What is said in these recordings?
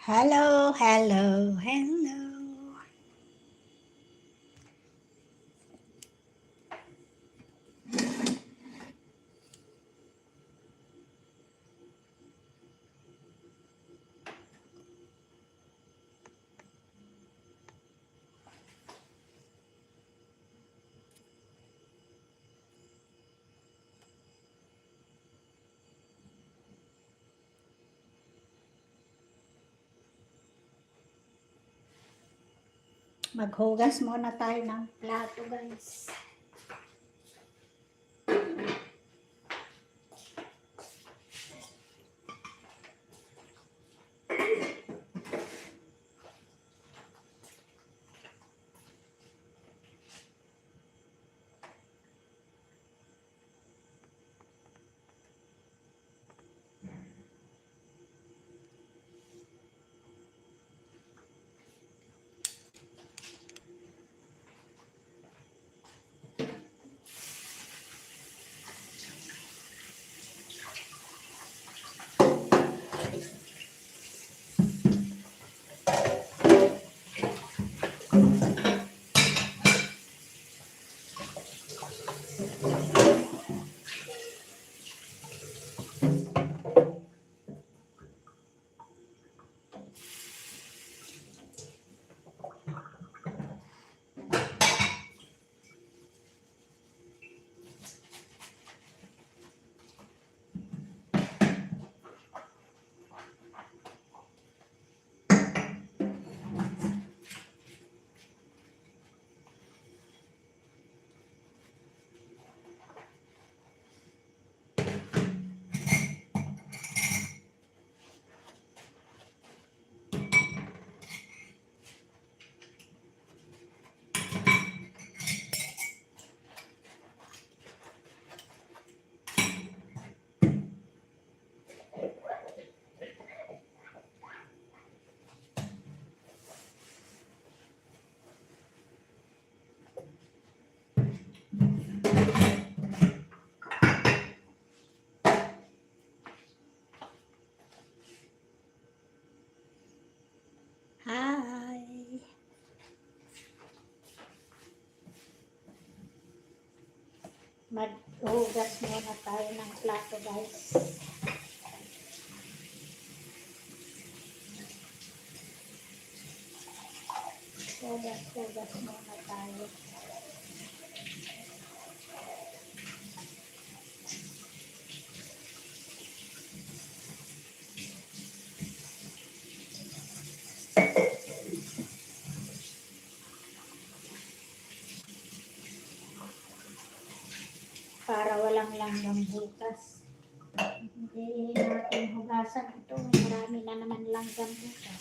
Hello, hello, hello. Maghugas muna tayo ng plato, guys. Hi. Maghugas muna tayo ng plato, guys. Hugas muna tayo. Para walang langgam bukas. Hindi natin hugasan ito. Marami na naman langgam bukas.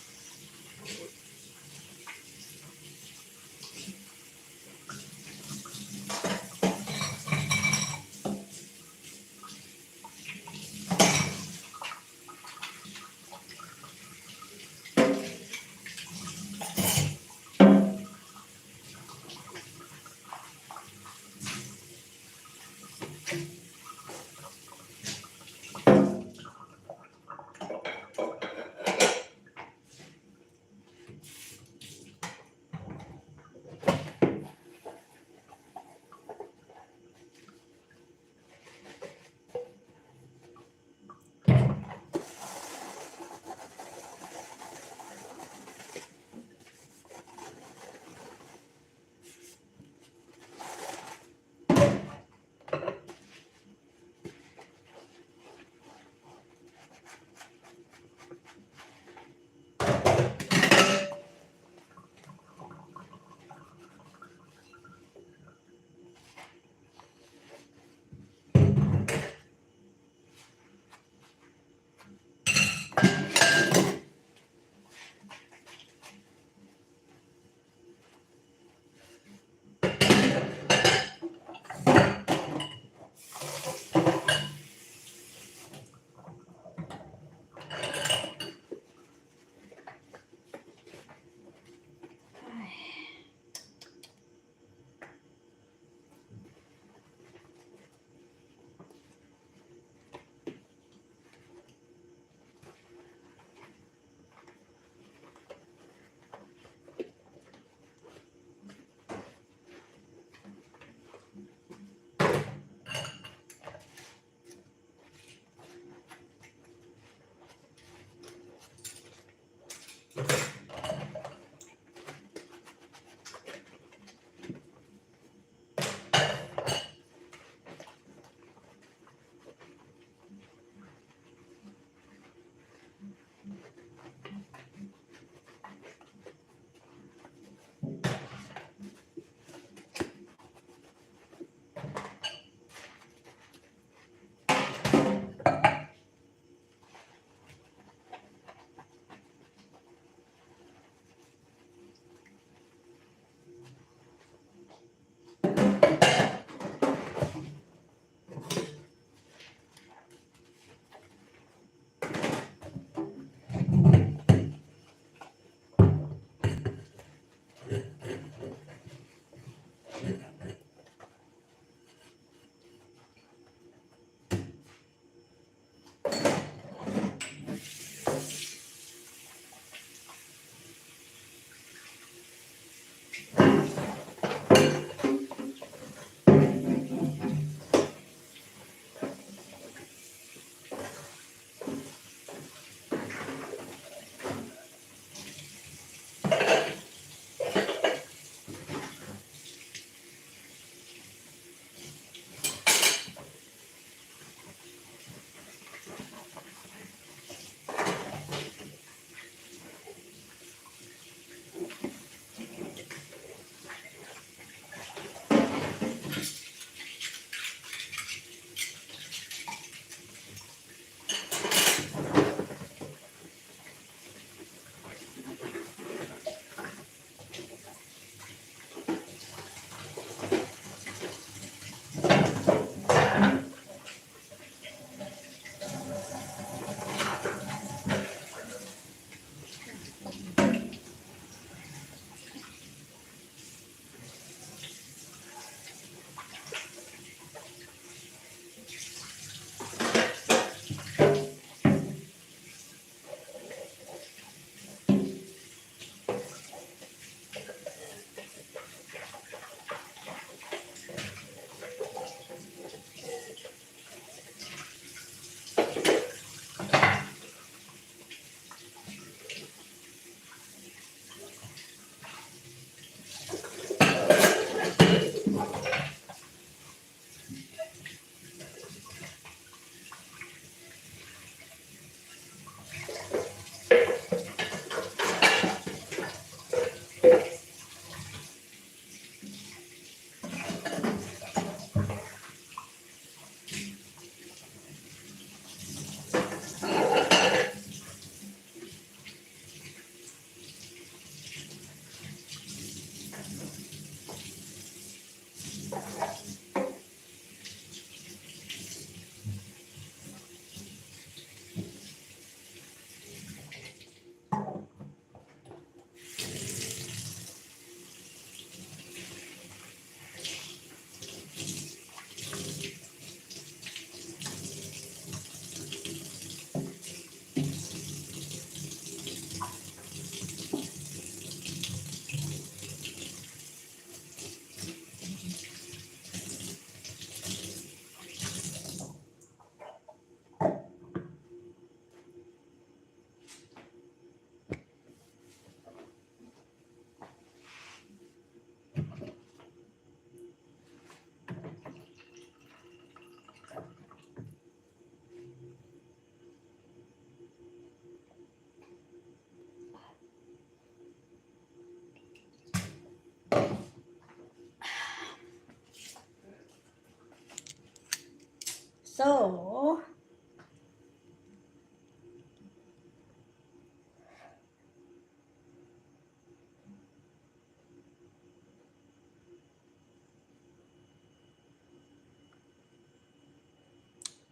So,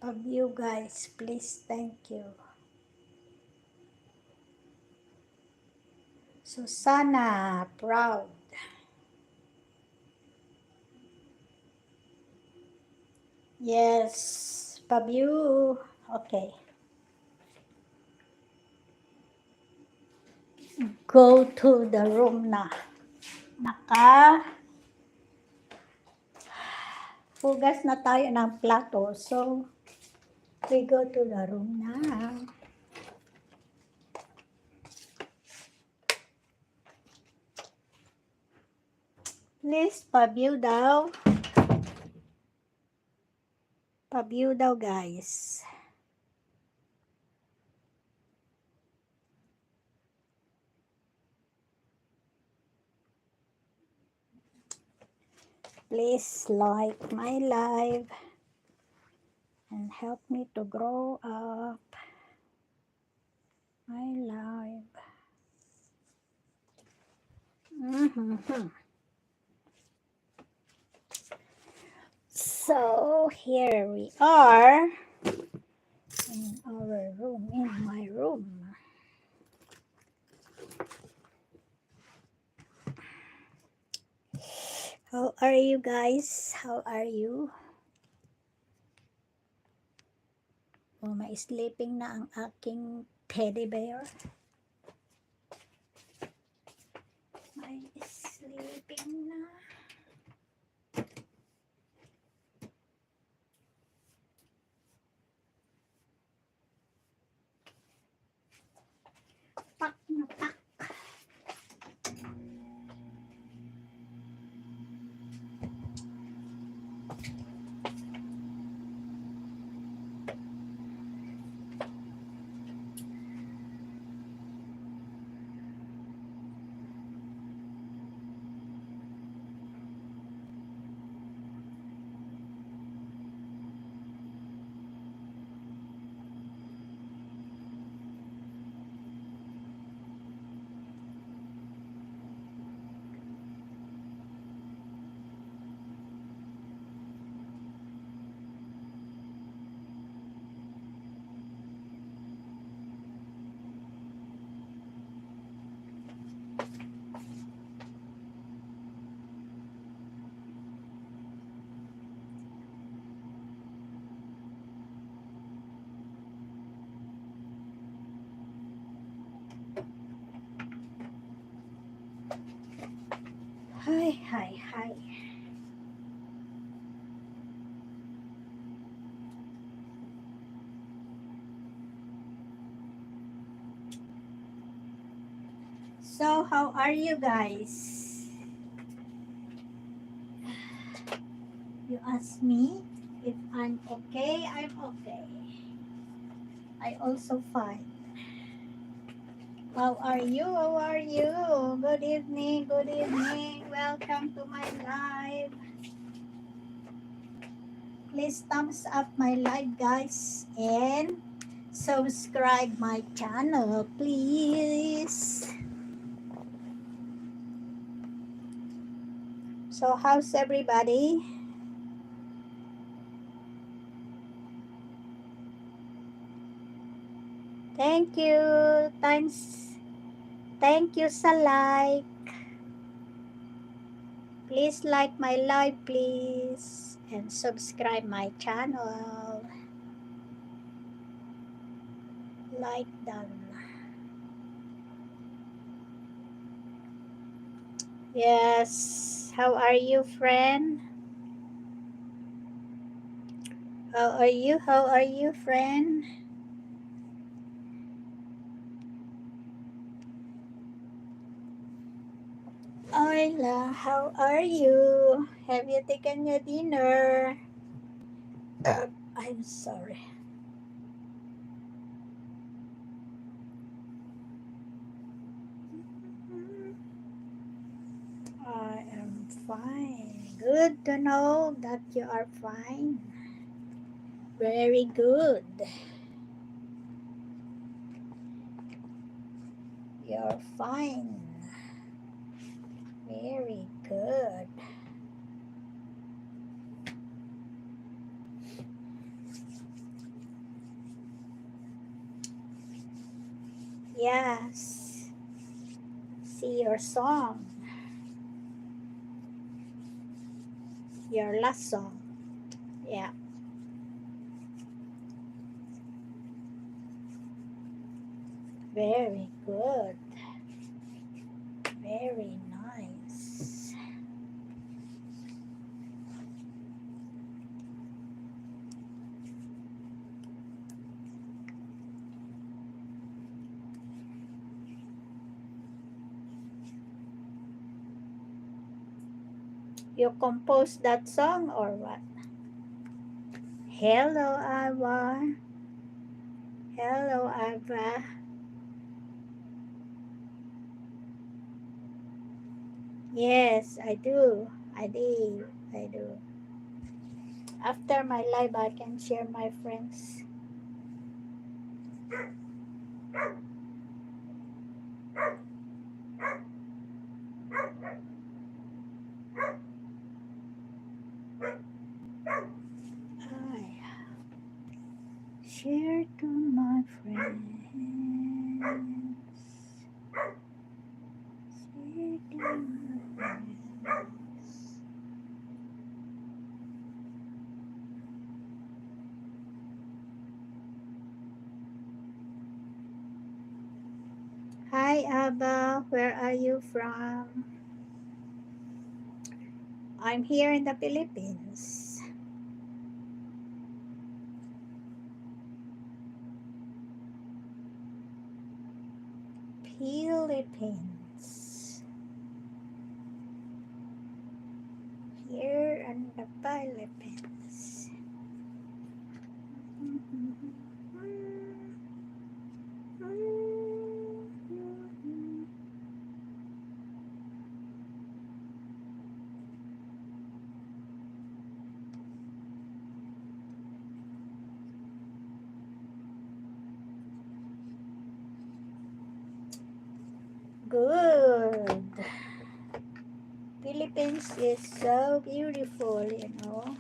of you guys, please, thank you. Susana, proud. Yes, Pabyu. Okay. Go to the room na. Hugas na tayo ng plato. So, we go to the room na. Please, Pabyu daw. Pabyu daw, guys. Please like my live and help me to grow up my life. So here we are in our room, in my room. How are you guys? How are you? Oh, may sleeping na ang aking teddy bear. May sleeping na. Pak na pak. Hi, hi, hi. So, how are you guys? You ask me if I'm okay. I'm okay. I also fine. How are you? How are you? Good evening. Good evening. Welcome to my live. Please thumbs up my live, guys, and subscribe my channel, please. So, how's everybody? Thank you. Thank you sa like. Please like my live, please. And subscribe my channel. Like done. Yes. How are you, friend? How are you? How are you, friend? Hola, how are you? Have you taken your dinner? I'm sorry. I am fine. Good to know that you are fine. Very good. You're fine. Very good. Yes. See your song. Your last song. Yeah. Very good. Very nice. You composed that song or what? Hello, Ava. Hello, Ava. Yes, I do. I do. I do. After my live, I can share my friends. I share to my friends. Share to my friends. Hi, Abba. Where are you from? I'm here in the Philippines. Philippines. Here in the Philippines. Good. Philippines is so beautiful, you know.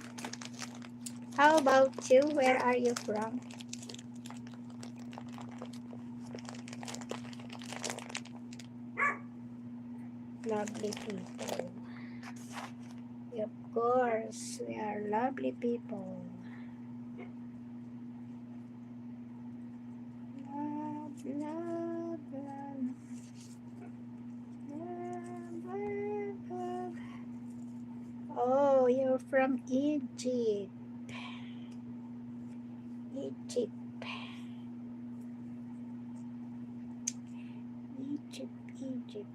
How about you? Where are you from? Lovely people. Of course, we are lovely people. Love, love, love. Oh, you're from Egypt. Egypt. Egypt.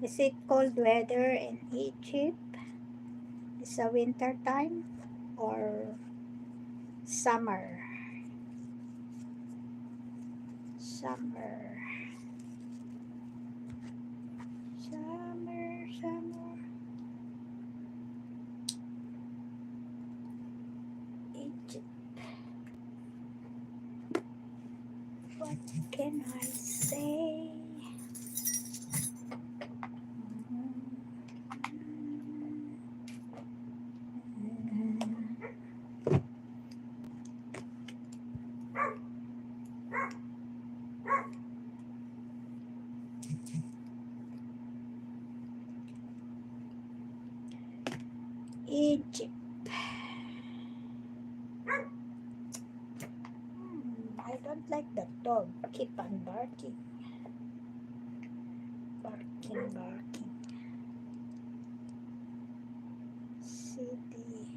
Is it cold weather in Egypt? Is it winter time or summer? Summer. Egypt. What can I say? Egypt. I don't like the dog. Keep on barking. Barking. City.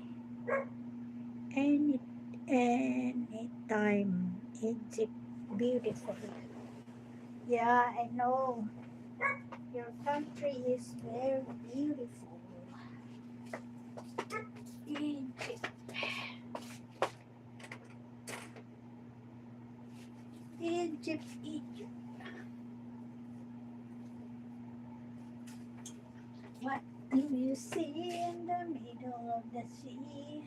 Anytime. Egypt. Beautiful. Yeah, I know. Your country is very beautiful. Egypt. Egypt. What do you see in the middle of the sea?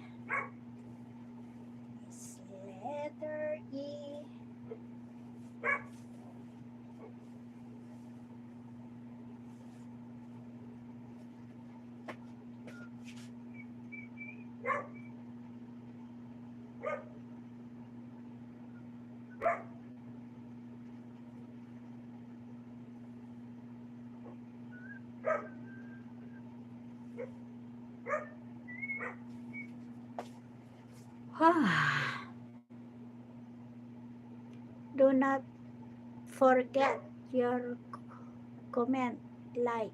It's letter E. Do not forget your comment, like.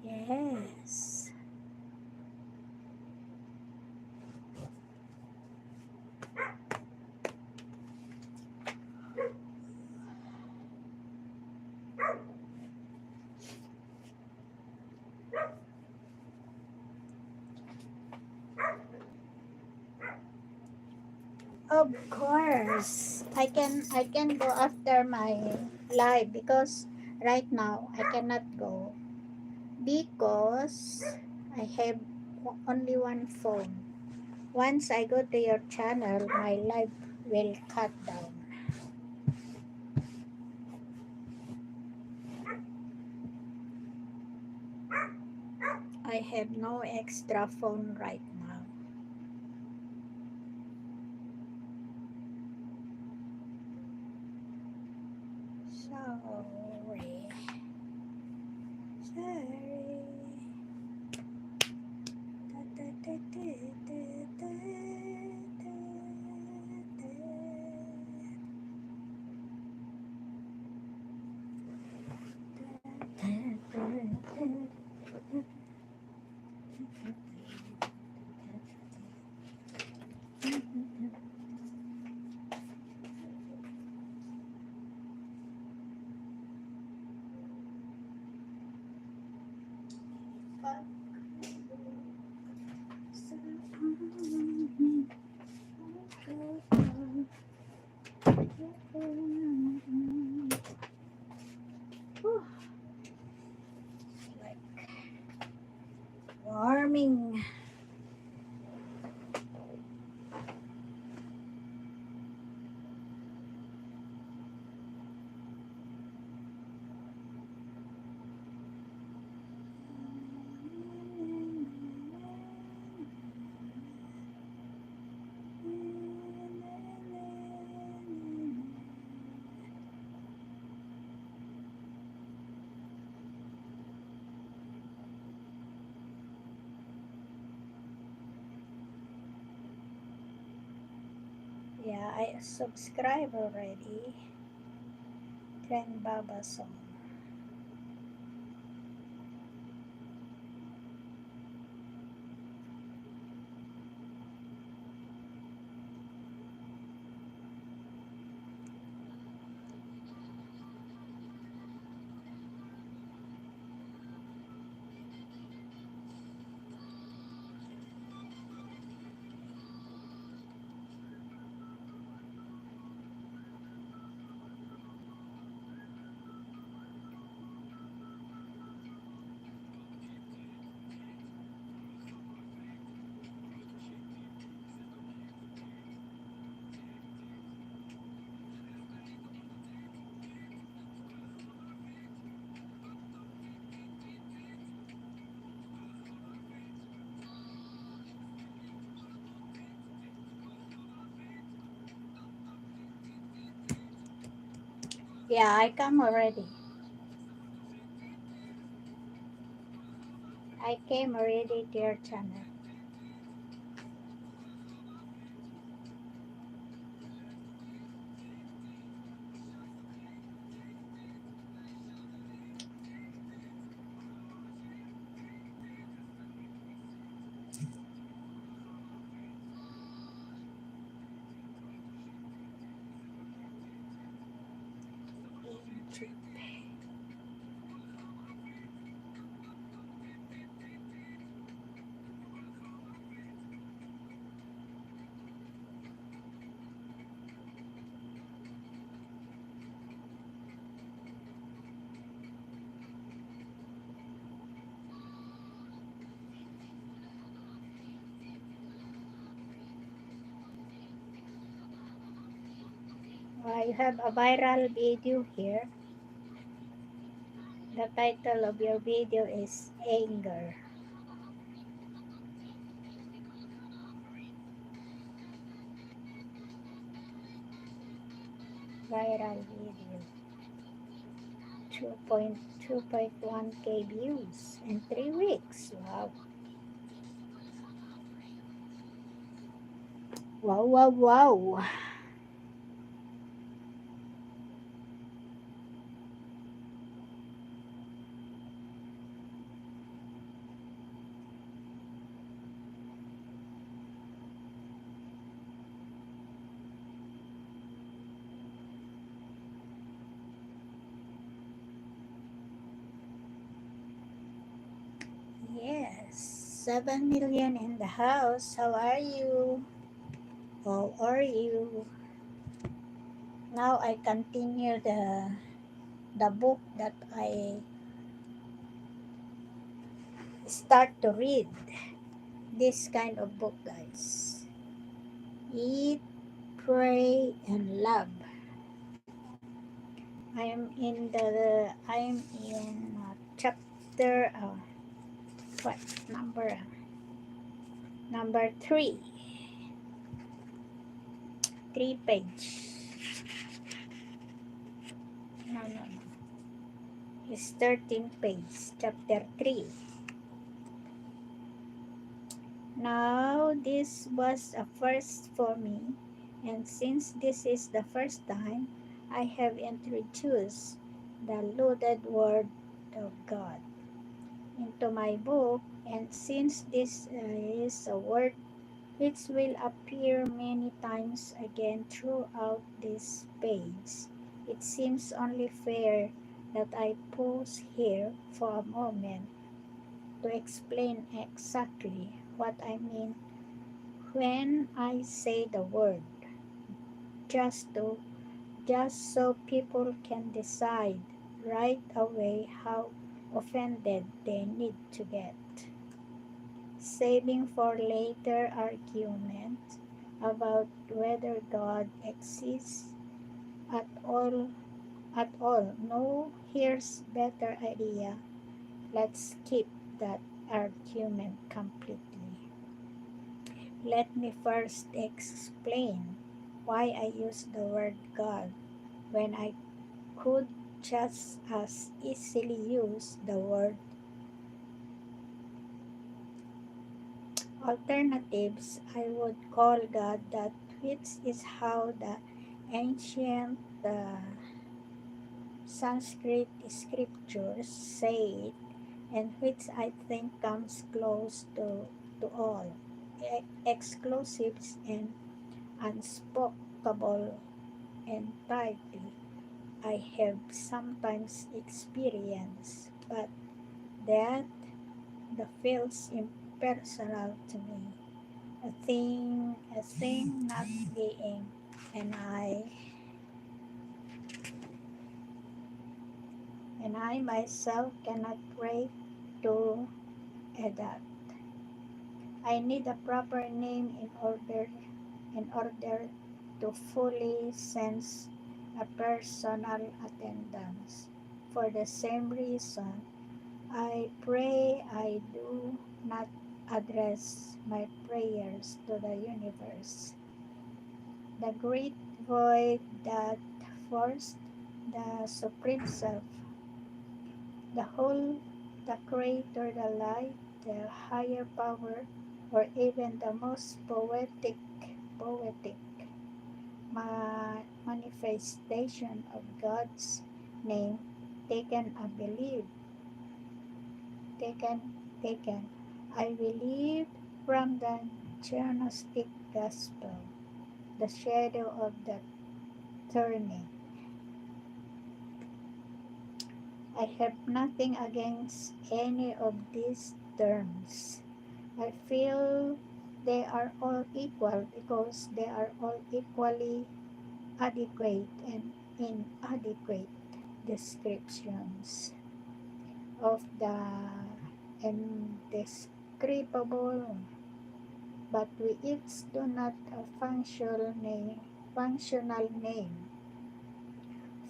Yes. Of course. I can go after my live because right now I cannot go because I have only one phone. Once I go to your channel, my live will cut down. I have no extra phone right now. Sorry. Sorry. Da, da, da, da, da, da, da, Whew, like warming. Yeah, I subscribe already. Trend Baba song. Yeah, I come already. I came already to your channel. You have a viral video here. The title of your video is Anger. Viral video. 2.1K views in 3 weeks. Wow. Wow, wow, wow. Yes. 7 million in the house. How are you? How are you? Now I continue the book that I start to read. This kind of book, guys. Eat, pray, and love. I am in chapter what number 3 page. No. It's 13 page, chapter 3. Now this was a first for me, and since this is the first time I have introduced the loaded word of God into my book, and since this is a word which will appear many times again throughout this page, it seems only fair that I pause here for a moment to explain exactly what I mean when I say the word, just to just so people can decide right away how offended they need to get. Saving for later argument about whether God exists at all No, here's better idea. Let's skip that argument completely. Let me first explain why I use the word God when I could just as easily use the word alternatives. I would call God that, which is how the ancient Sanskrit scriptures say it, and which I think comes close to all exclusives and unspoken entirety I have sometimes experienced, but that the feels impersonal to me. A thing not being, and I myself cannot pray to adapt. I need a proper name in order to fully sense a personal attendance. For the same reason, I pray I do not address my prayers to the universe, the great void that forced the Supreme Self, the whole, the Creator, the light, the higher power, or even the most poetic manifestation of God's name, taken, I believe, taken, taken. I believe from the Gnostic Gospel, the shadow of the turning. I have nothing against any of these terms. I feel they are all equal because they are all equally adequate and inadequate descriptions of the indescribable, but we each do not a functional name.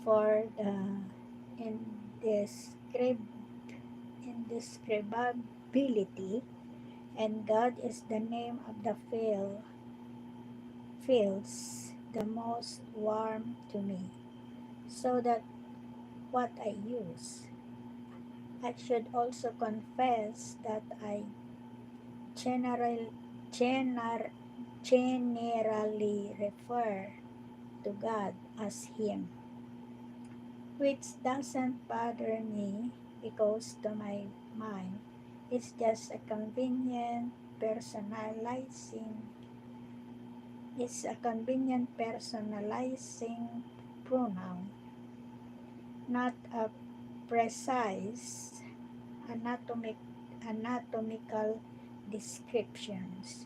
for the indescrib- indescribability, and God is the name of the feels the most warm to me. So that what I use. I should also confess that I general, gener, generally refer to God as Him, which doesn't bother me because to my mind it's just a convenient personalizing it's a convenient personalizing pronoun, not a precise anatomic, anatomical descriptions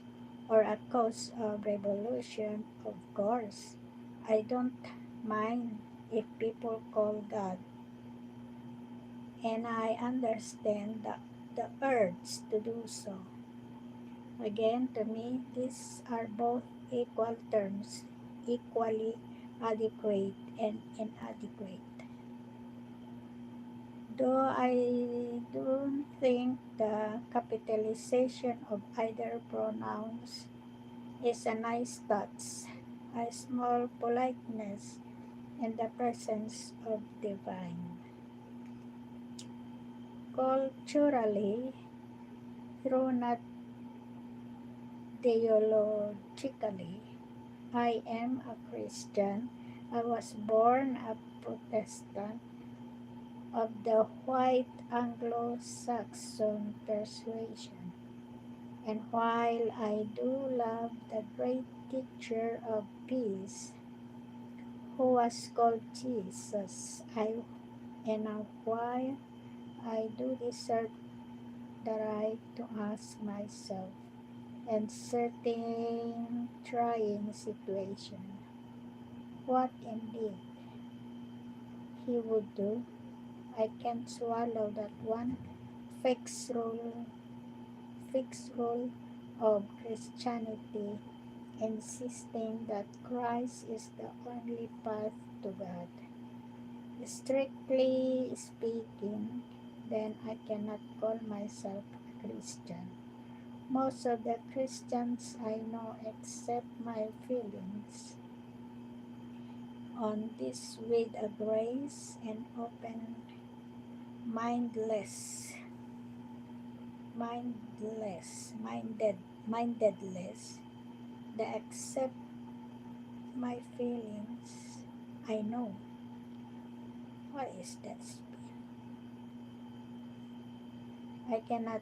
or a cause of revolution. Of course, I don't mind if people call God, and I understand the urge to do so. Again, to me, these are both equal terms, equally adequate and inadequate. Though I don't think the capitalization of either pronouns is a nice touch, a small politeness in the presence of divine. Culturally, though not theologically, I am a Christian. I was born a Protestant of the white Anglo-Saxon persuasion. And while I do love the great teacher of peace who was called Jesus, while I do deserve the right to ask myself in certain trying situation, what indeed he would do. I can't swallow that one fixed rule, fixed rule of Christianity insisting that Christ is the only path to God. Strictly speaking, then I cannot call myself a Christian. Most of the Christians I know accept my feelings on this with a grace and open mindless mindedless. They accept my feelings. I know. What is that speed? I cannot,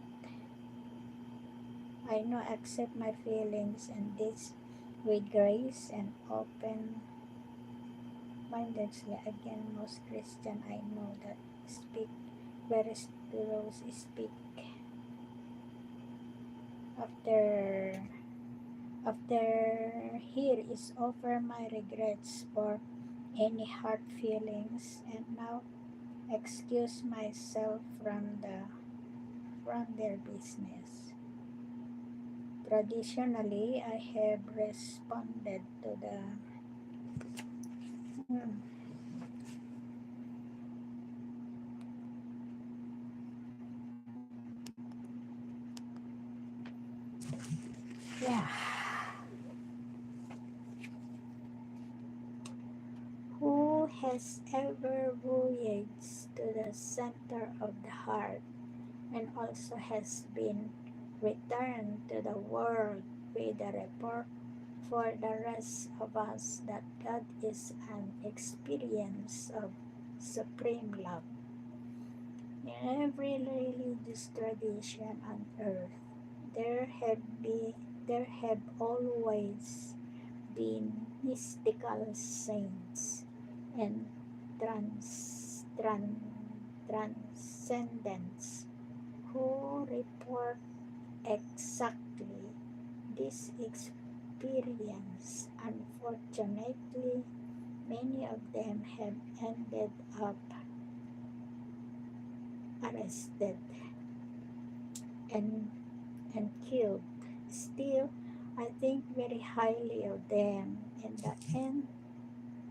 I know, accept my feelings and this with grace and open mindedly. Again, most Christian I know that speak very close speak after here is offer my regrets for any hard feelings and now excuse myself from their business. Traditionally, I have responded to the hmm, yeah. Who has ever voyaged to the center of the heart and also has been returned to the world with a report for the rest of us that God is an experience of supreme love. In every religious tradition on earth, there have always been mystical saints and transcendents who report exactly this experience. Unfortunately, many of them have ended up arrested and killed. Still, I think very highly of them in the end.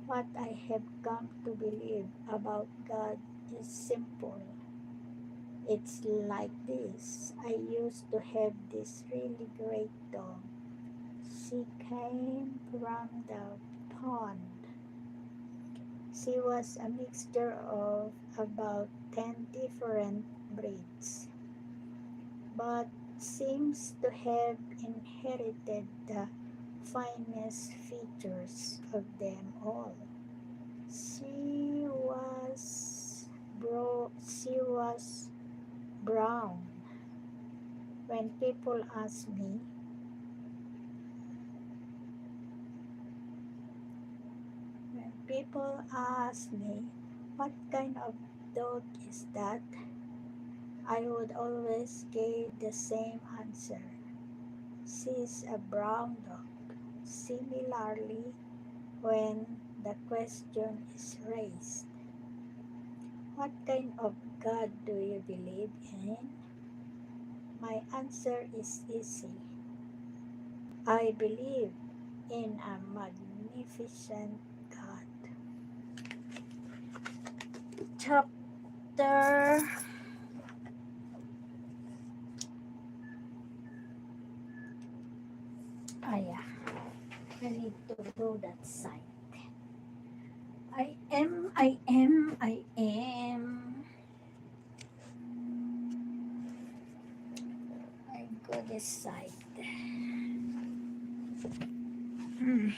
What I have come to believe about God is simple. It's like this. I used to have this really great dog. She came from the pond. She was a mixture of about 10 different breeds, but seems to have inherited the finest features of them all. She was brown. When people ask me, when people ask me, what kind of dog is that? I would always give the same answer. She's a brown dog. Similarly, when the question is raised, what kind of God do you believe in? My answer is easy. I believe in a magnificent God. Chapter yeah, I need to go that side. I am. I go this side. Mm.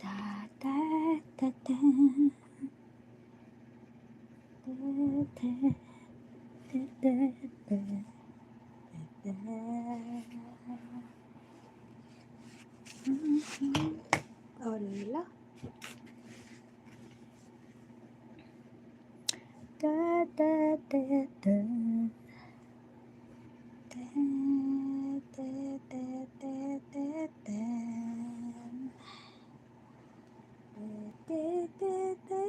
Da, da, da, da, da, da, da, da, da, da. Mhm. Hola. Da, da, da, da. Da, da, da, da, da, da. Da, da, da, da,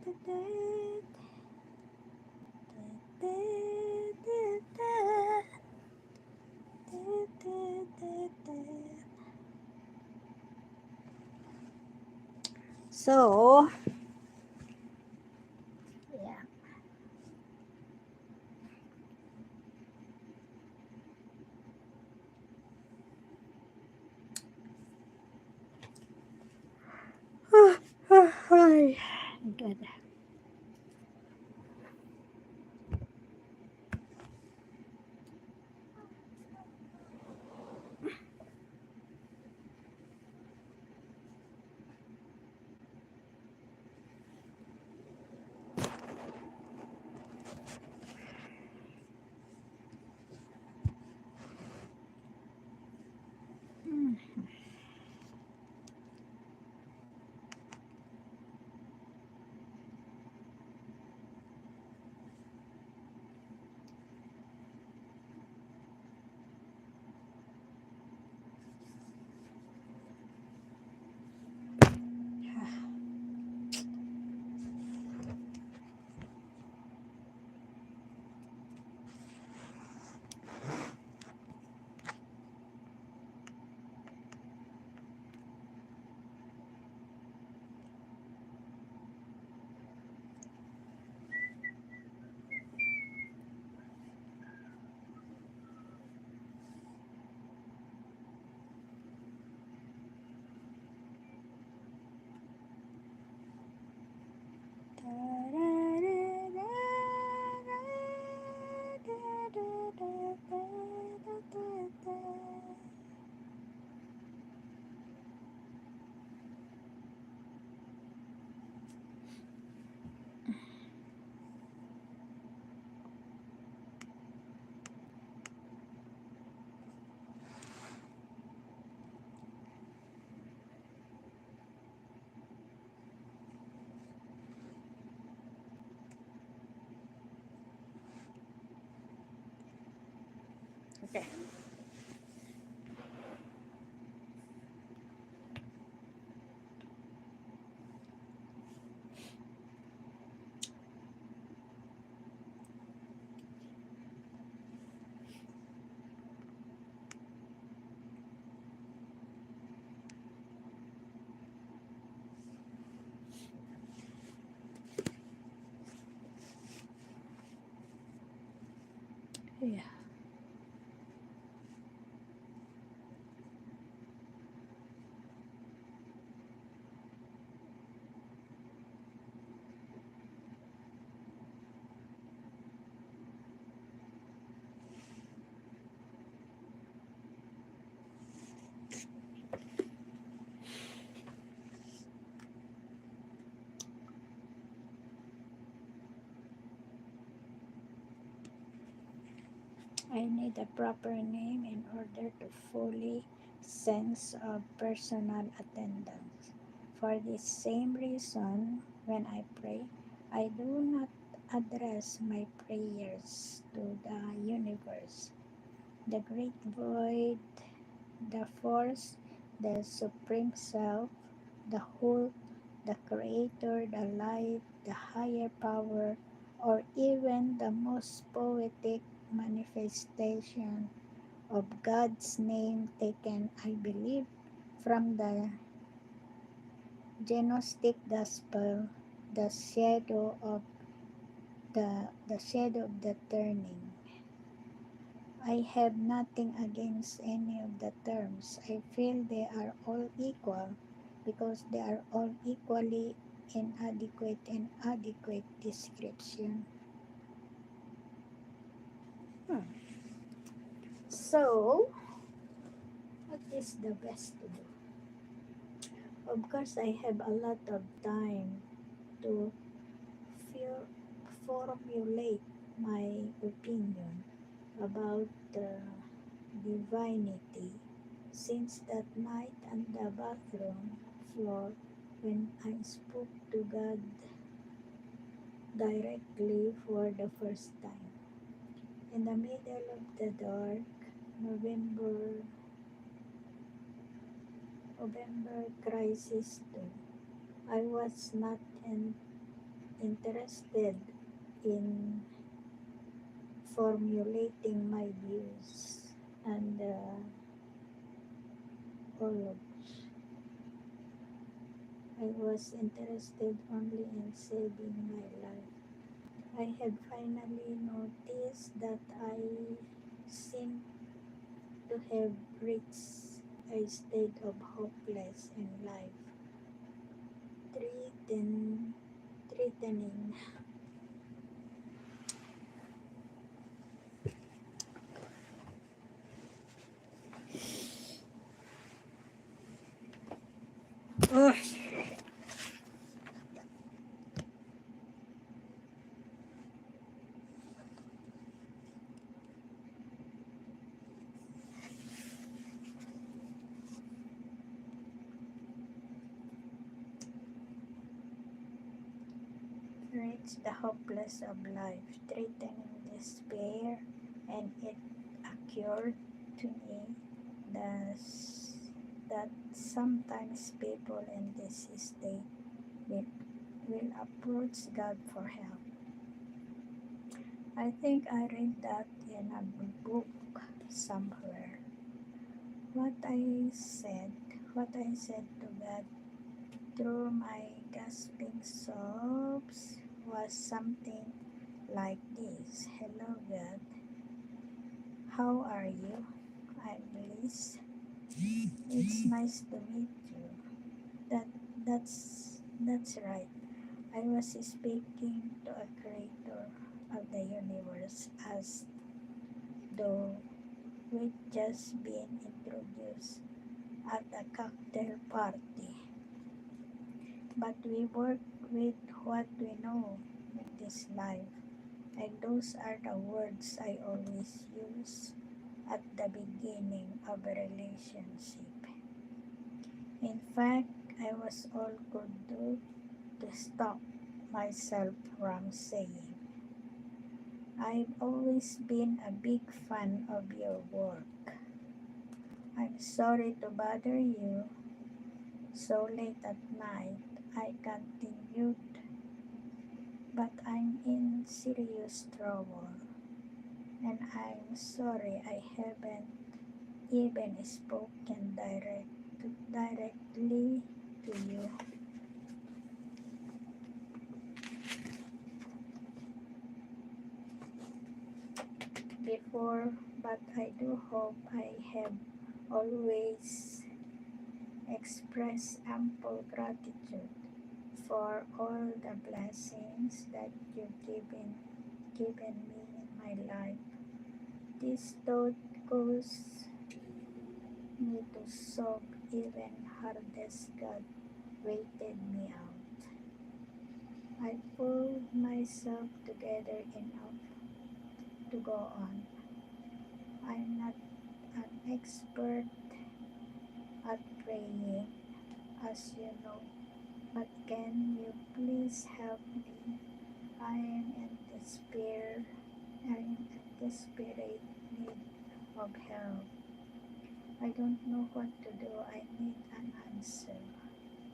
da, da, da, da, da, da, da. So, yeah. Ay, good. Mm. Okay. I need a proper name in order to fully sense of personal attendance. For this same reason, when I pray, I do not address my prayers to the universe, the great void, the force, the supreme self, the whole, the creator, the light, the higher power, or even the most poetic manifestation of God's name taken, I believe, from the Gnostic gospel, the shadow of the shadow of the turning. I have nothing against any of the terms. I feel they are all equal because they are all equally inadequate and adequate description. Hmm. So, what is the best to do? Of course, I have a lot of time to feel, formulate my opinion about divinity since that night on the bathroom floor when I spoke to God directly for the first time. In the middle of the dark November November crisis too. I was not interested in formulating my views and all of I was interested only in saving my life. I had finally noticed that I seemed to have reached a state of hopeless in life, threaten, threatening. Ugh. Reached the hopeless of life, threatening despair, and it occurred to me thus that sometimes people in this state will, will approach God for help. I think I read that in a book somewhere. What I said, what I said to God through my gasping sobs was something like this. Hello God, how are you? I'm Liz. It's nice to meet you. That that's right. I was speaking to a creator of the universe as though we'd just been introduced at a cocktail party. But we work with what we know in this life, and those are the words I always use at the beginning of a relationship. In fact, I was all could do to stop myself from saying, I've always been a big fan of your work. I'm sorry to bother you so late at night. I continued, but I'm in serious trouble, and I'm sorry I haven't even spoken directly to you before, but I do hope I have always expressed ample gratitude for all the blessings that you've given me in my life. This thought caused me to sob even hardest God waited me out. I pulled myself together enough to go on. I'm not an expert at praying, as you know, but can you please help me? I am in despair. I am in desperate need of help. I don't know what to do. I need an answer.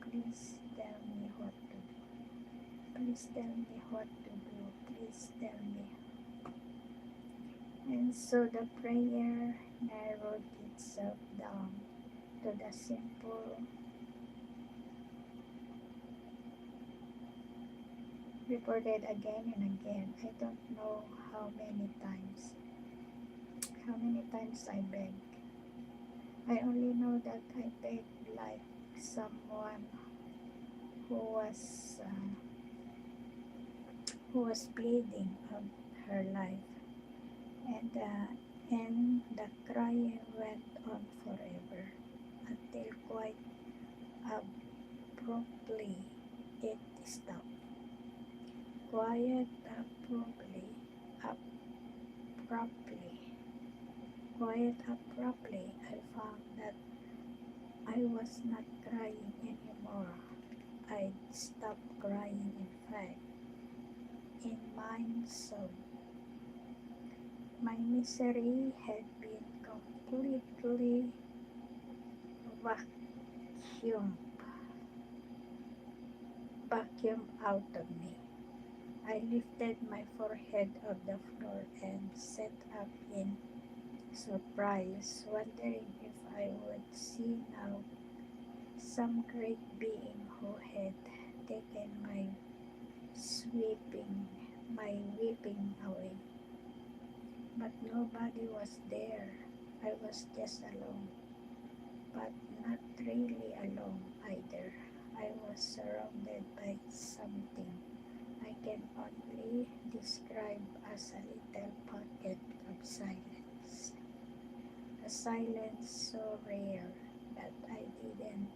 Please tell me what to do. Please tell me what to do. Please tell me. And so the prayer narrowed itself down to the simple, reported again and again. I don't know how many times. How many times I begged. I only know that I begged like someone who was uh, who was pleading of her life, and the crying went on forever until quite abruptly it stopped. Quiet abruptly, abruptly, quiet abruptly. I found that I was not crying anymore. I'd stopped crying, in fact, in mind so. My misery had been completely vacuumed, vacuumed out of me. I lifted my forehead off the floor and sat up in surprise, wondering if I would see now some great being who had taken sweeping, my weeping away. But nobody was there. I was just alone, but not really alone either. I was surrounded by something I can only describe as a little pocket of silence. A silence so rare that I didn't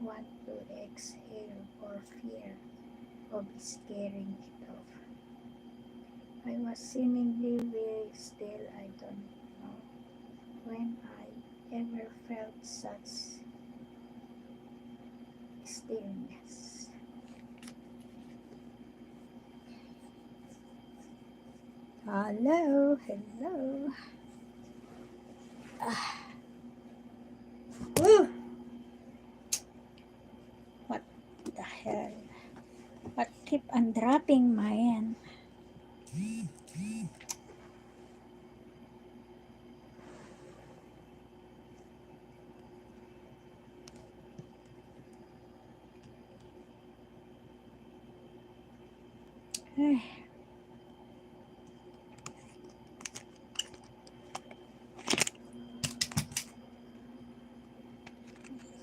want to exhale for fear of scaring it off. I was seemingly very still. I don't know when I ever felt such stillness. Hello, hello. Woo! What the hell? What keep on dropping, man? Ay,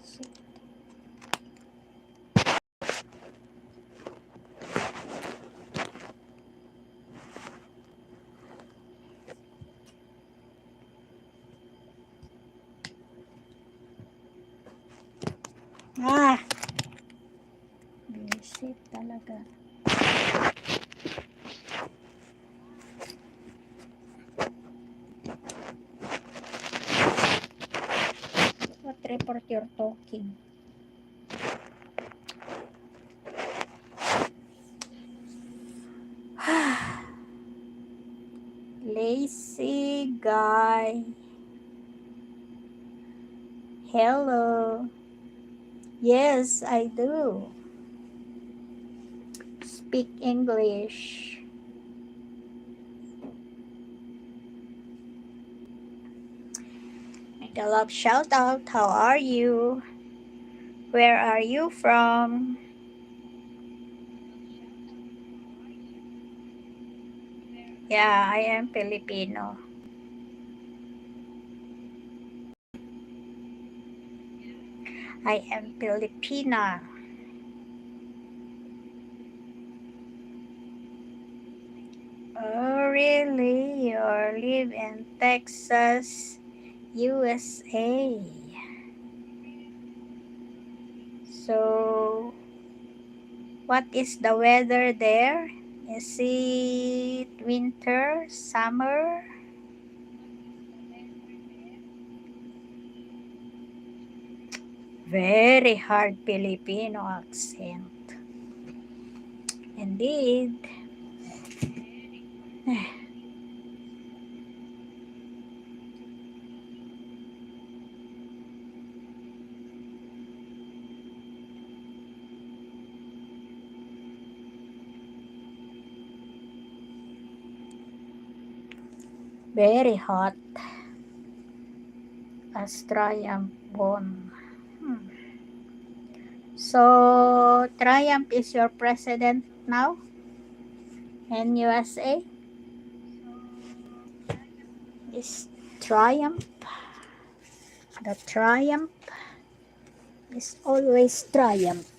shit. Ah! Visit talaga. What report you're talking? Lazy guy. Hello. Yes, I do. Speak English. Make a love shout out. How are you? Where are you from? Yeah, I am Filipino. I am Filipina. Oh, really? You live in Texas, USA. So, what is the weather there? Is it winter, summer? Very hard Filipino accent. Indeed. Very hot as Triumph won. Hmm. So, Triumph is your president now in USA? Is Triumph. The Triumph is always Triumph.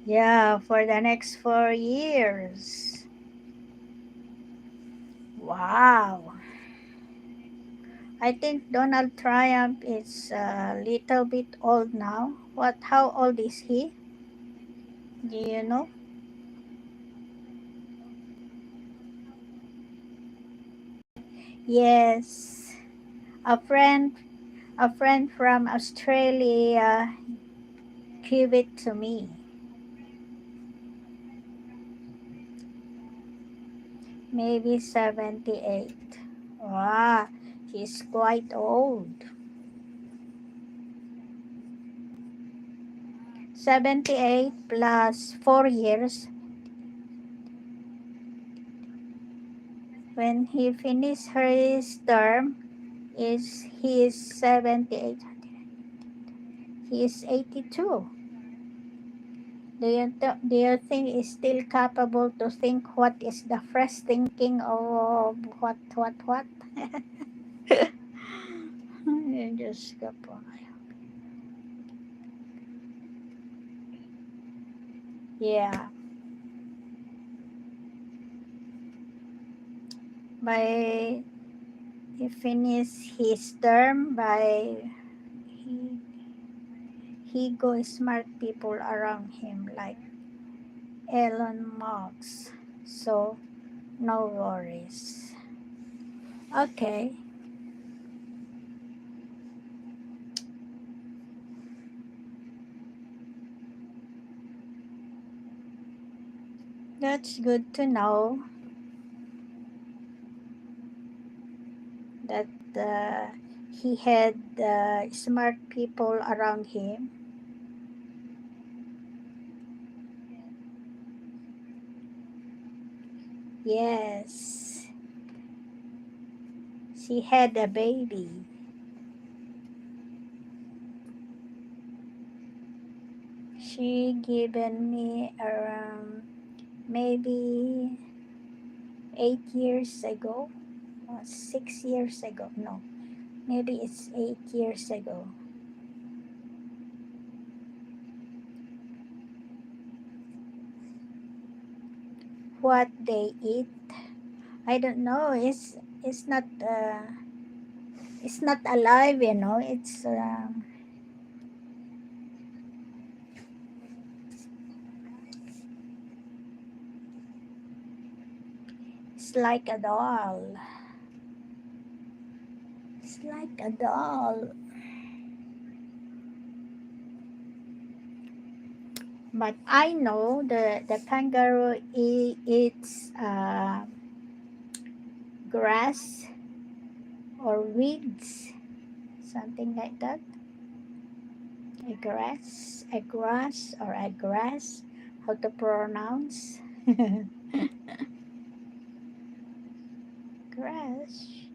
Yeah, for the next 4 years. Wow. I think Donald Trump is a little bit old now. How old is he? Do you know? Yes. A friend a friend from Australia gave it to me. Maybe 78. Wow, he's quite old. 78 plus 4 years. When he finished his term, is he is 78. He is 82. Do you think he's still capable to think what is the fresh thinking of what? You just go po. Yeah. By he finished his term by he he go smart people around him like Elon Musk. So no worries. Okay, that's good to know that uh, he had smart people around him. Yes, she had a baby. She given me around maybe 8 years ago, or 6 years ago. No, maybe it's 8 years ago. What they eat, I don't know. It's not alive. It's like a doll. It's like a doll. But I know the kangaroo eats grass or weeds, something like that. A grass or a grass. How to pronounce? Grass,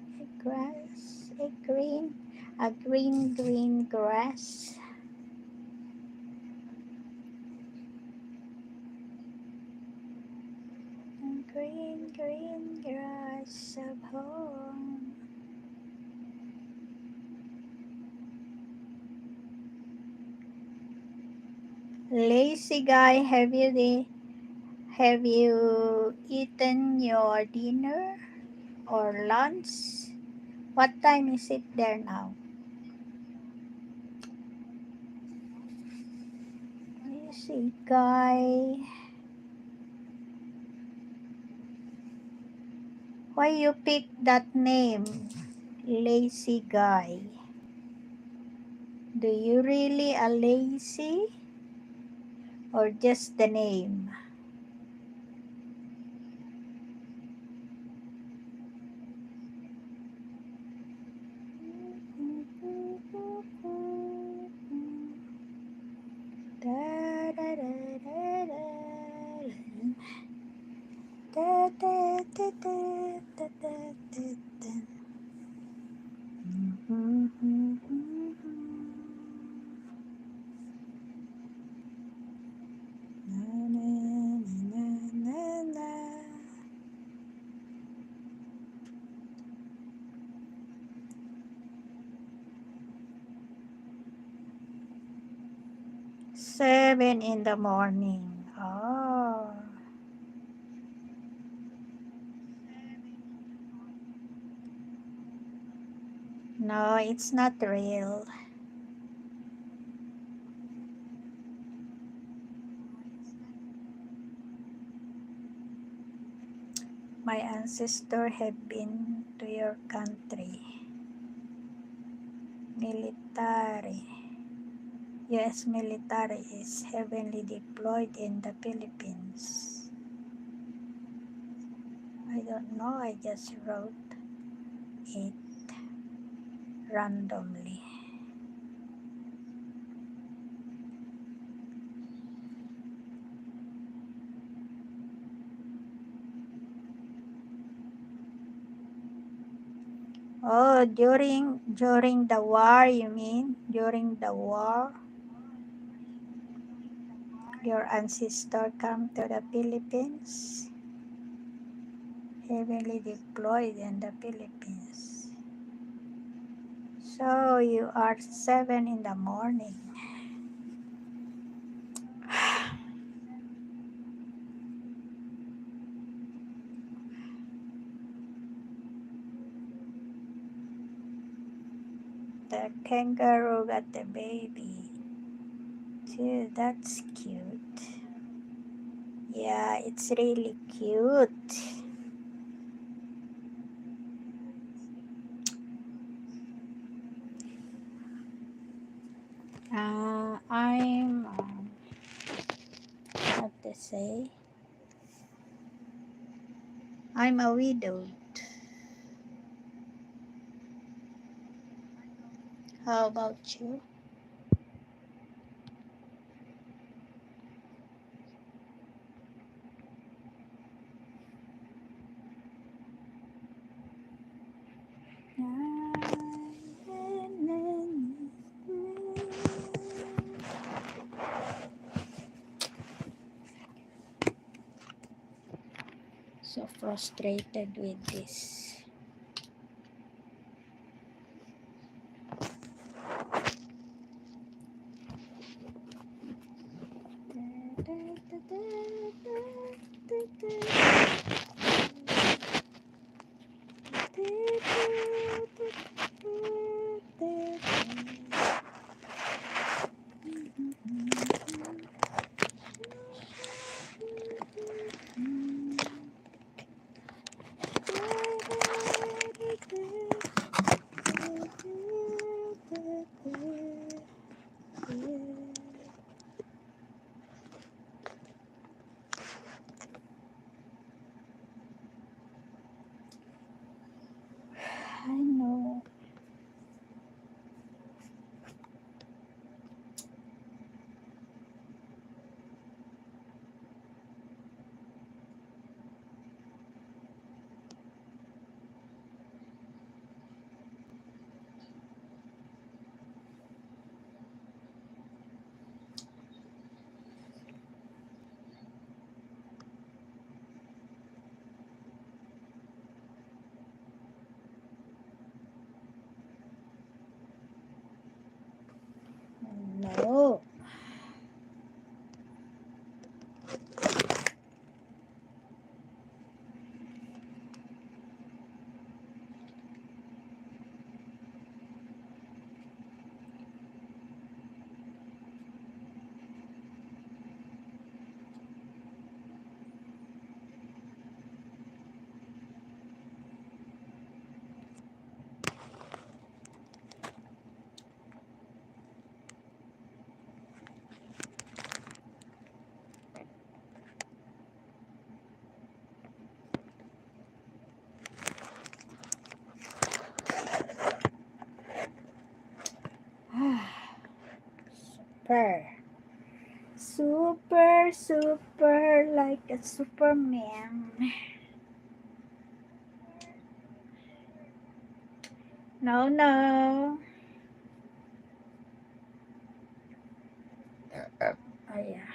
a green grass. Green grass of home. Lazy guy, have you eaten your dinner or lunch? What time is it there now? Lazy guy. Why you pick that name, lazy guy? Do you really a lazy or just the name? Da, da, da, da, da. Da, da, da, da, da, da, da, da. Mhm. 7 in the morning. Oh, no, it's not real. My ancestor have been to your country. Military. US military is heavily deployed in the Philippines. I don't know, I just wrote it randomly. Oh, during the war, you mean? During the war, your ancestor come to the Philippines? Heavily deployed in the Philippines. So you are 7 in the morning. The kangaroo got the baby. Dude, that's cute. Yeah, it's really cute. I'm, what to say? I'm a widow. How about you? So frustrated with this. I know. No. super. Super, super, like a Superman. No, no. Oh, yeah.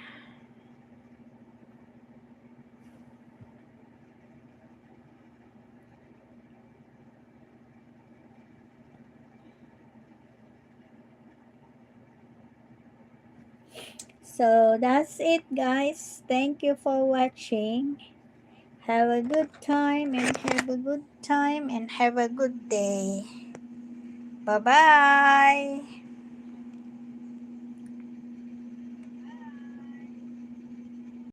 So that's it, guys. Thank you for watching. Have a good time and have a good time and have a good day. Bye bye.